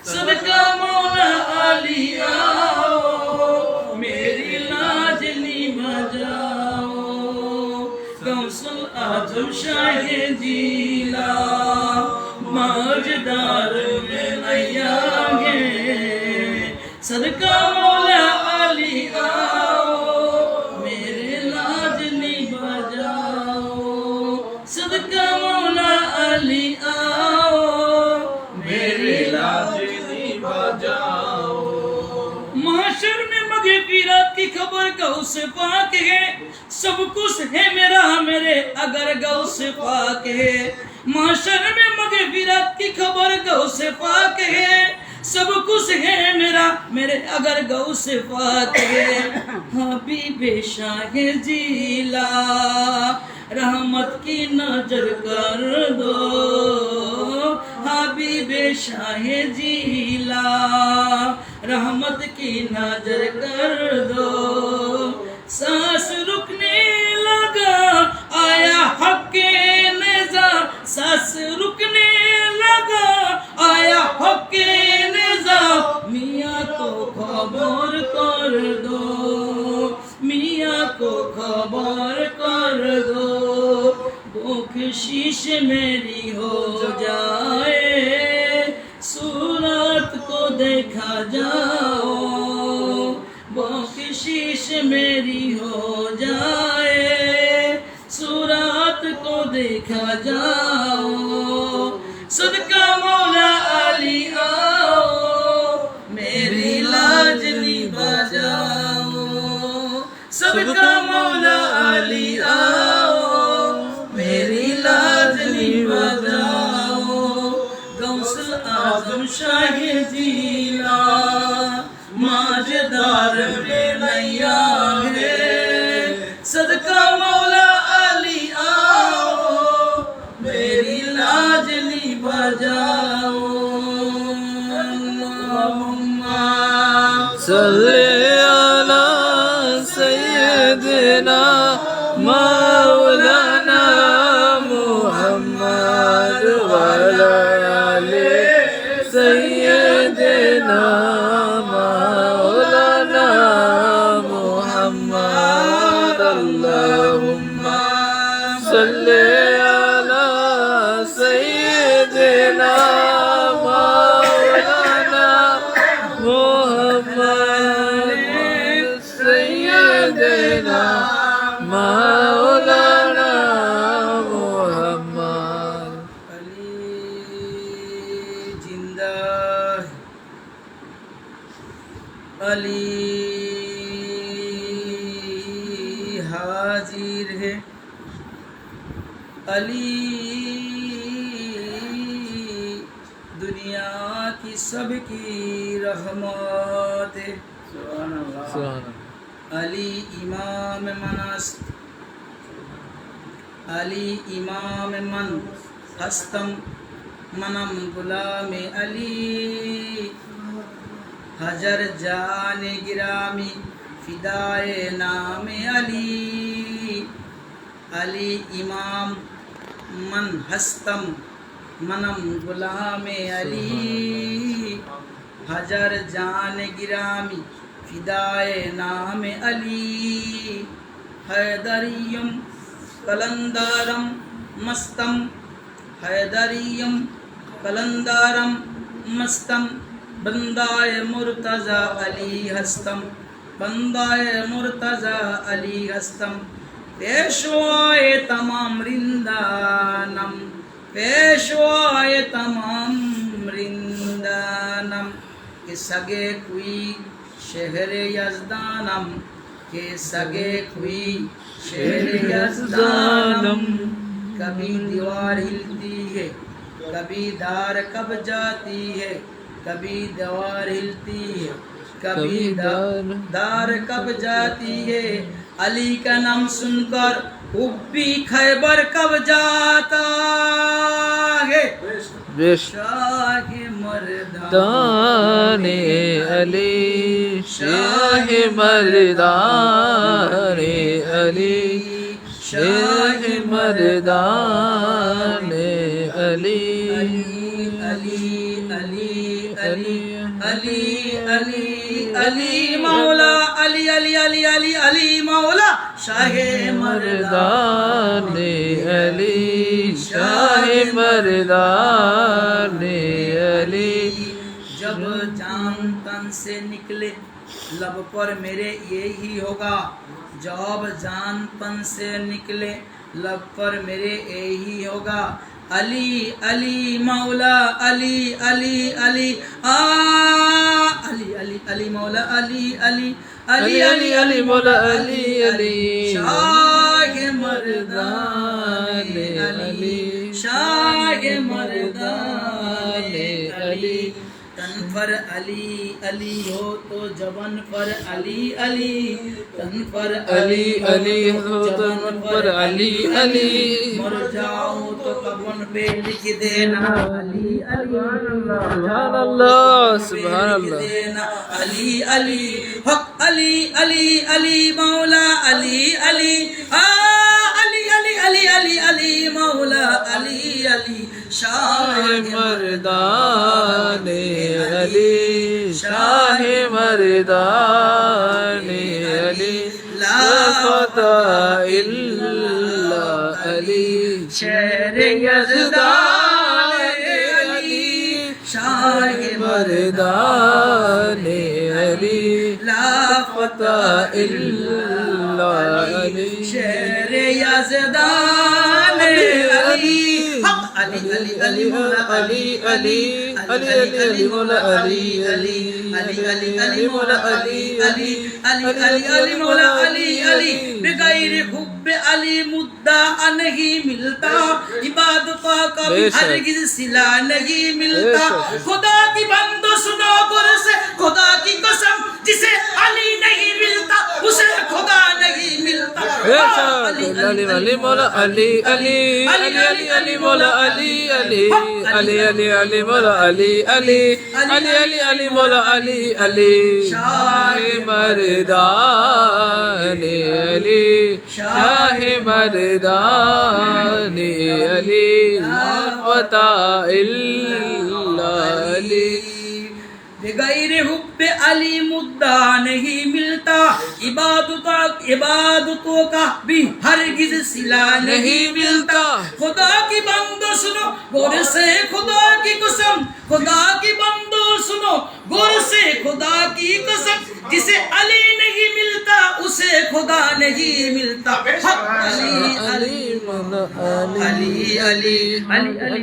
صدقہ مولا علی آؤ میری لاج نبھا جاؤ غوث الاعظم شاہ جیلا ماجدار میں نیا ہے صدقہ مولا علی آؤ میرے لاج نبھا جاؤ صدقہ مولا علی آؤ میری لاج نبھا جاؤ محشر میں مغفرت کی خبر غوث پاک ہے سب کچھ ہے میرا میرے اگر غوث پاک ہے محشر میں مغفرت کی خبر غوث پاک ہے سب کچھ ہے میرا میرے اگر گو سے پاک ہے حبیب شاہ جیلا رحمت کی نظر کر دو حبیب شاہ جیلا رحمت کی نظر کر دو سانس رکنے لگا آیا حق کے نظام سانس رکنے لگا آیا حق کے نظام میاں کو خبر کر دو میاں کو خبر کر دو بخشش میری ہو جائے صورت کو دیکھا جاؤ بخشش میری ہو جائے صورت کو دیکھا جاؤ صدقہ مولا علی آؤ میری لاج نبھا جاؤ صدقہ مولا علی آؤ میری لاج نبھا جاؤ غوث اعظم شاہ جیلا ماجدار میں نیا ہے صدقہ مولا علی آؤ میری لاج نبھا جاؤ اللہم صلی علی سیدنا مولانا محمد وعلی آلِ سیدنا مولانا محمد اللہم صلی علی سیدنا مولانا محمد سیدنا مولانا محمد علی زندہ ہے علی حاضر ہے علی دنیا کی سب کی رحمت ہے سبحان اللہ سبحان علی امام منست علی امام من ہستم منم غلام علی حجر جان گرامی فدائے نام علی علی امام من ہستم منم غلام علی حجر جان گرامی فدائے نام علی حیدریم کلندارم مستم حیدریم کلندارم مستم بندائے مرتضی علی ہستم بندائے مرتضی علی ہستم پیشوائے تمام رندانم پیشوائے تمام رندانم کہ سگے کوئی شہر یزدانم کہ سگے کوئی شہر یزدانم کبھی دیوار ہلتی ہے کبھی دار کب جاتی ہے کبھی دیوار ہلتی ہے کبھی دار کب جاتی ہے علی کا نام سن کر حبی خیبر کب جاتا ہے شاہ دان علی شاہ مردان علی شاہ مردان علی علی علی علی علی علی علی مولا علی علی علی علی علی مولا شاہ مردان علی شاہ مردان علی جب جان تن سے نکلے لب پر میرے یہی ہوگا جب جان تن سے نکلے لب پر میرے یہی ہوگا علی علی مولا علی علی علی علی علی علی مولا علی علی علی علی علی مولا علی علی شاہ مردان علی شاہ مردان علی تن पर अली अली हो तो जबन पर अली अली, तन पर अली अली हो तन पर अली अली, मर जाऊं तो कफन पे लिख देना अली अली, सुभान अल्लाह सुभान अल्लाह। अली अली हक अली अली अली मौला अली अली, अली अली अली अली अली मौला अली अली, शाह मर्दाने अली, शाह मर्दाने अली, ला फता इल्ला अली, शेर यज़दाने अली, शाह मर्दाने अली, ला फता इल्ला अली, शेर यज़दाने अली, अली अली अली मौला अली अली, अली अली अली मौला अली अली, अली अली अली मौला अली अली, अली अली अली मौला अली अली, बगैर हुब्बे अली मुद्दा नहीं मिलता, इबादतों का भी हरगिज़ सिला नहीं मिलता, खुदा की बंदो सुनो गुर से खुदा की कसम, जिसे अली नहीं मिलता उसे खुदा नहीं मिलता। अली अली मौला अली अली, अली अली अली मौला अली अली, अली अली अली मौला अली अली, अली अली अली मौला अली अली, शाह मर्दाने अली, शाह मर्दाने अली, ला फता इल्ला अली, बगैर हुब्बे अली मुद्दा नहीं मिलता, इबादतों का भी हरगिज़ सिला नहीं मिलता, खुदा की बंदो सुनो गौर से खुदा की कसम, खुदा की बंदो सुनो गौर से खुदा की कसम, जिसे अली नहीं मिलता उसे खुदा नहीं मिलता। अली अली मौला अली अली अली अली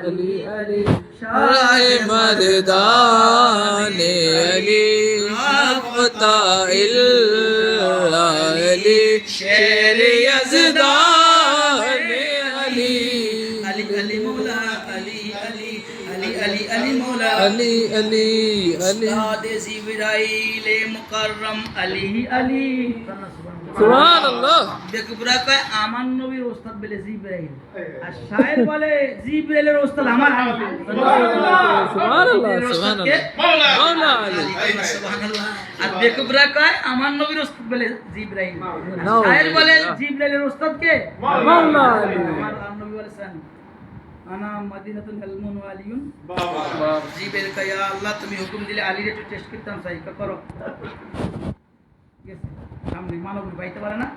अली अली, शाह मर्दाने अली, ला फता इल्ला अली, शेर यज़दाने अली, अली अली मौला अली अली अली अली अली मौला अली अली अली, उस्ताद जिब्राइल मुकर्रम अली अली, सुभान अल्लाह। বেকুবরা কয় আমার নবীর ওস্তাদ বলে জিব্রাইল, আর শায়ের বলে জিব্রাইলের ওস্তাদ আমার আলী। সুবহানাল্লাহ সুবহানাল্লাহ, মাওলা আলী। সুবহানাল্লাহ। আর বেকুবরা কয় আমার নবীর ওস্তাদ বলে জিব্রাইল, শায়ের বলে জিব্রাইলের ওস্তাদ কে? মাওলা আলী। আমার নবী বলেছেন আনা মদিনাতুল ইলমুন ওয়া আলিয়ুন, জিব্রাইল কয় ইয়া আল্লাহ তুমি হুকুম দিলে আলীর একটু টেস্ট করতাম চাই, করো। সামনে মানবরূপ পাইতে পারে না,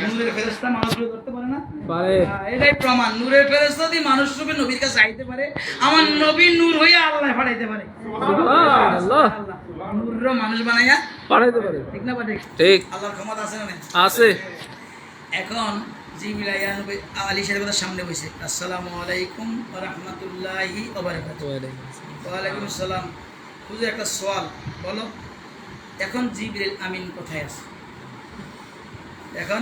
নূরের ফেরেশতা মানুষরূপ ধরতে পারে না, পারে। এটাই প্রমাণ, নূরের ফেরেশতা যদি মানুষ রূপে নবীর কাছে আইতে পারে, আমার নবী নূর হইয়া আল্লাহ পাঠাইতে পারে। সুবহানাল্লাহ, নূরর মানুষ বানাইয়া পাঠাইতে পারে। ঠিক না ঠিক? ঠিক আল্লাহর ক্ষমতা আছে না? আছে। এখন জিবরিল আইয়া নবী আলী সাহেবের কথা সামনে বসে, আসসালামু আলাইকুম ওয়া রাহমাতুল্লাহি ওয়া বারাকাতুহু। ওয়া আলাইকুম আসসালাম। হুজুর একটা সওয়াল বলো, এখন জিবরিল আমিন কোথায় আছে? এখন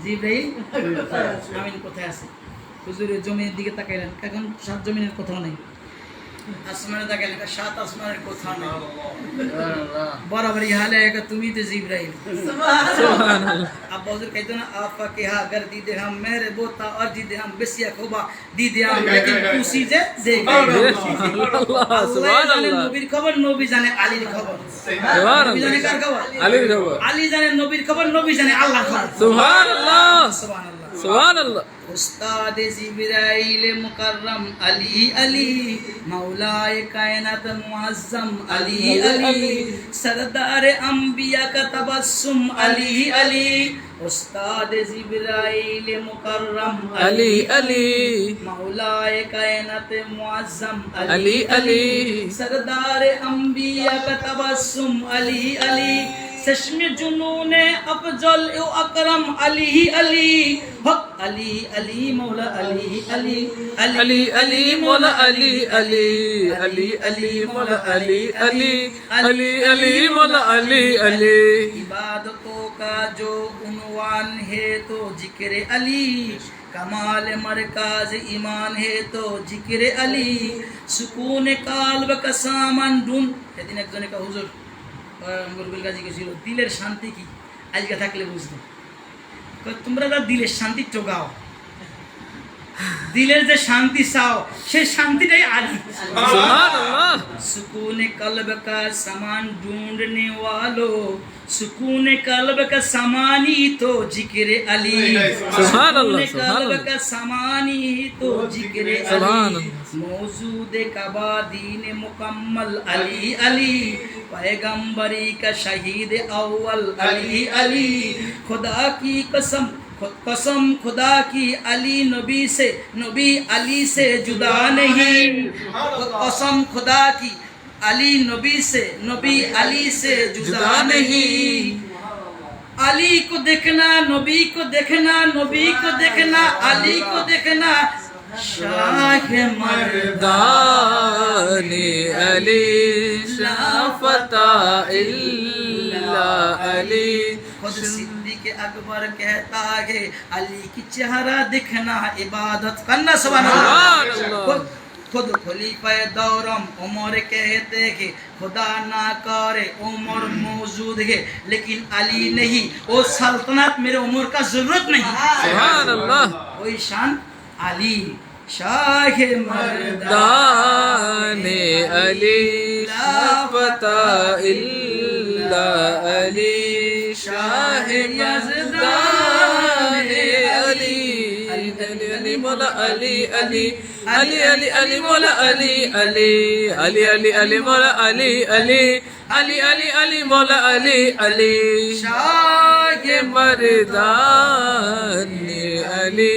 জিবরাইল আমিন কোথায় আছে? হুজুরের জমিনের দিকে তাকাইলেন, এখন সাত জমিনের কোথাও নেই, আসমানে তাকাইলেন, সাত আসমানের কোথাও নেই, বরাবরই হালে এক তুমি তো জিবরাইল। সুবহানাল্লাহ। আব্বা হুজুর কইতো না আপা কে হা গর দিদে হাম মেরে বোতা আর দিদে হাম বেসিয়া খোবা দিদে হাম, লেকিন খুশি যে দেখে সুবহানাল্লাহ সুবহানাল্লাহ, নবীর খবর, নবী জানে আলীর খবর। সুবহানাল্লাহ। নবী জানে কার খবর? আলীর খবর। আলী জানে নবীর খবর, নবী জানে আল্লাহর খবর। সুবহানাল্লাহ সুবহানাল্লাহ। সুবহানাল্লাহ। उस्ताद जिब्राइल मुकर्रम अली अली, मौलाए कायनात मुअज्जम अली अली, सरदार अंबिया का तबस्सुम अली अली, उस्ताद जिब्राइल मुकर्रम अली अली, मौलाए कायनात मुअज्जम अली अली, सरदार अंबिया का तबस्सुम अली अली, चश्मे जुनूने अफजल ओ अकरम अली अली, हक अली अली मौला अली अली अली अली मौला अली अली, अली अली मौला अली अली, अली अली मौला अली अली। इबादतों का जो उन्वान है तो जिक्र अली, कमाल मरकाज ईमान है तो जिक्र अली सुकून काल्ब का सामान ढूंढ সেদিন একজনে কা হুজুর মুরবিল গাজী গেছিল দিলের শান্তি কি আজকে থাকলে বুঝতো তোমরা যা দিলের শান্তি টোগাও দিলের যে শান্তি চাও সেই শান্তিটাই আলি সুবহানাল্লাহ सुकून कल्ब का सामान ढूंढने वालों सुकून कल्ब का सामान ही तो जिक्र अली सुभान अल्लाह, सुकून सुभान कल्ब अल्लाह। का सामान ही तो जिक्र सुभान अली मौजूद कबा दीन मुकम्मल अली अली पैगंबरी का शहीद अव्वल अली अली खुदा की कसम कसम खुदा की अली नबी अली से जुदा नहीं कसम खुदा की अली नबी अली से जुदा नहीं अली को देखना नबी को देखना नबी को देखना अली को देखना शाह मर्द दानी अली शाफता इल्ला अली खुद सिद्दीक़ अकबर कहता है अली की चेहरा दिखना इबादत करना सुभान अल्लाह खुद खलीफा दौरम उमर कहते हैं खुदा ना करे उमर मौजूद है लेकिन अली नहीं वो सल्तनत मेरे उमर का जरूरत नहीं सुभान अल्लाह वही शान अली शाह मर्दा दाने अली शाफता इल्ला अली शाह यज़दाने अली अली मौला अली अली अली अली अली मौला अली अली अली अली अली मौला अली अली अली अली अली मौला अली अली शाह मर्दाने अली